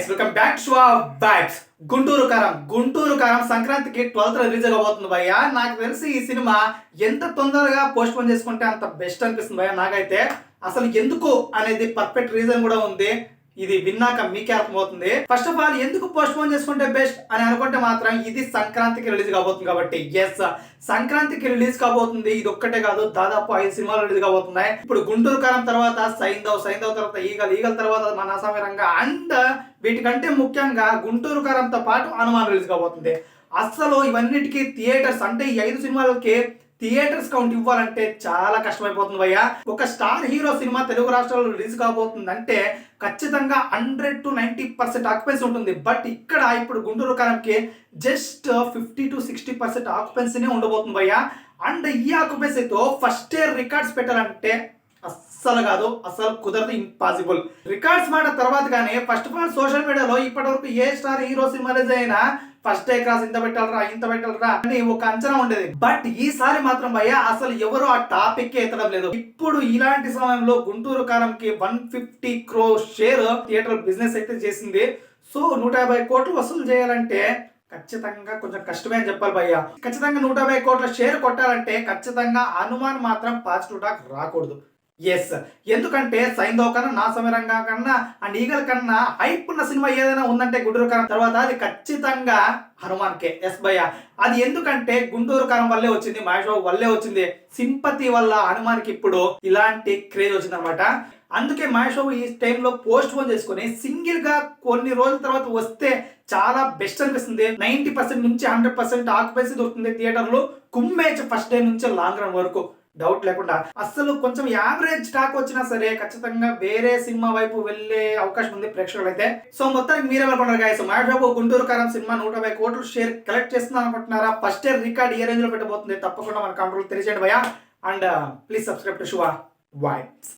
Guys welcome back to vibes. Guntur కారం సంక్రాంతికి 12th release అవబోతుంది భయ్య. నాకు తెలిసి ఈ సినిమా ఎంత తొందరగా పోస్ట్ పోన్ చేసుకుంటే అంత బెస్ట్ అనిపిస్తుంది భయ్య నాకైతే. అసలు ఎందుకు అనేది పర్ఫెక్ట్ రీజన్ కూడా ఉంది. ఇది విన్నాక మీకే అర్థమవుతుంది. ఫస్ట్ ఆఫ్ ఆల్ ఎందుకు పోస్ట్ పోన్ చేసుకుంటే బెస్ట్ అని అనుకుంటే మాత్రం ఇది సంక్రాంతికి రిలీజ్ కాబోతుంది కాబట్టి. ఎస్, సంక్రాంతికి రిలీజ్ కాబోతుంది. ఇది ఒక్కటే కాదు, దాదాపు 5 సినిమాలు రిలీజ్ కాబోతున్నాయి. ఇప్పుడు గుంటూరు కారం తర్వాత సైంధవ్ తర్వాత ఈగల్ తర్వాత మన అసామిరంగా అండ్ వీటికంటే ముఖ్యంగా గుంటూరు కారంతో పాటు హనుమాన్ రిలీజ్ కాబోతుంది. అసలు ఇవన్నిటికీ థియేటర్స్ అంటే ఈ 5 సినిమాలకి థియేటర్స్ కౌంట్ ఇవ్వాలంటే చాలా కష్టమైపోతుంది భయ్య. ఒక స్టార్ హీరో సినిమా తెలుగు రాష్ట్రాల్లో రిలీజ్ కాబోతుంది అంటే ఖచ్చితంగా 100 to 90% ఆక్యుపెన్సీ ఉంటుంది. బట్ ఇక్కడ ఇప్పుడు గుంటూరు కారంకి జస్ట్ 50 to 60% ఆక్యుపెన్సీనే ఉండబోతుంది భయ్య. అండ్ ఈ ఆక్యుపెన్సీతో ఫస్ట్ ఇయర్ రికార్డ్స్ పెట్టాలంటే అసలు కుదరదు, ఇంపాసిబుల్. రికార్డ్స్ మాట తర్వాత కానీ ఫస్ట్ ఆఫ్ ఆల్ సోషల్ మీడియాలో ఇప్పటి వరకు ఏ స్టార్ హీరో సినిమా రిలీజ్ అయినా ఫస్ట్ డే క్రాస్ ఇంత పెట్టాలరా అని ఒక అంచనా ఉండేది. బట్ ఈసారి మాత్రం భయ్య అసలు ఎవరు ఆ టాపిక్ ఎత్తడం లేదు. ఇప్పుడు ఇలాంటి సమయంలో గుంటూరు కారంకి 150 crore షేర్ థియేటర్ బిజినెస్ అయితే చేసింది. సో 150 కోట్లు వసూలు చేయాలంటే ఖచ్చితంగా కొంచెం కష్టమే అని చెప్పాలి భయ్య. ఖచ్చితంగా 150 కోట్ల షేర్ కొట్టాలంటే ఖచ్చితంగా హనుమాన్ మాత్రం పాజిటివ్ టాక్ రాకూడదు. ఎస్, ఎందుకంటే సైంధవ్ కన్నా నా సమీరంగా కన్నా అండ్ ఈగల్ కన్నా హైప్ ఉన్న సినిమా ఏదైనా ఉందంటే గుంటూరు కారం తర్వాత అది ఖచ్చితంగా హనుమాన్కే. ఎస్ భయ్య, అది ఎందుకంటే గుంటూరు కారం వల్లే వచ్చింది, మహేష్ బాబు వల్లే వచ్చింది. సింపతి వల్ల హనుమాన్కి ఇప్పుడు ఇలాంటి క్రేజ్ వచ్చింది అనమాట. అందుకే మహేష్ బాబు ఈ టైంలో పోస్ట్ పోన్ చేసుకుని సింగిల్ గా కొన్ని రోజుల తర్వాత వస్తే చాలా బెస్ట్ అనిపిస్తుంది. 90% నుంచి 100% ఆక్యుపెన్సీ దొరుకుతుంది థియేటర్లో. కుమ్మేజ్ ఫస్ట్ డే నుంచి లాంగ్ రన్ వరకు డౌట్ లేకుండా. అసలు కొంచెం యావరేజ్ స్టాక్ వచ్చినా సరే ఖచ్చితంగా వేరే సినిమా వైపు వెళ్లే అవకాశం ఉంది ప్రేక్షకులు అయితే. సో మొత్తానికి మీరే అనుకుంటారు గాయస్, మహేష్ బాబు గుంటూరు కారం సినిమా 150 కోట్లు షేర్ కలెక్ట్ చేస్తున్నారు అనుకుంటున్నారా? ఫస్ట్ ఇయర్ రికార్డ్ ఏ రేంజ్ లో పెట్టబోతుంది తప్పకుండా మన కామెంట్లో తెలియజేయండి భయ్య. అండ్ ప్లీజ్ సబ్స్క్రైబ్ టు శువ వైబ్స్.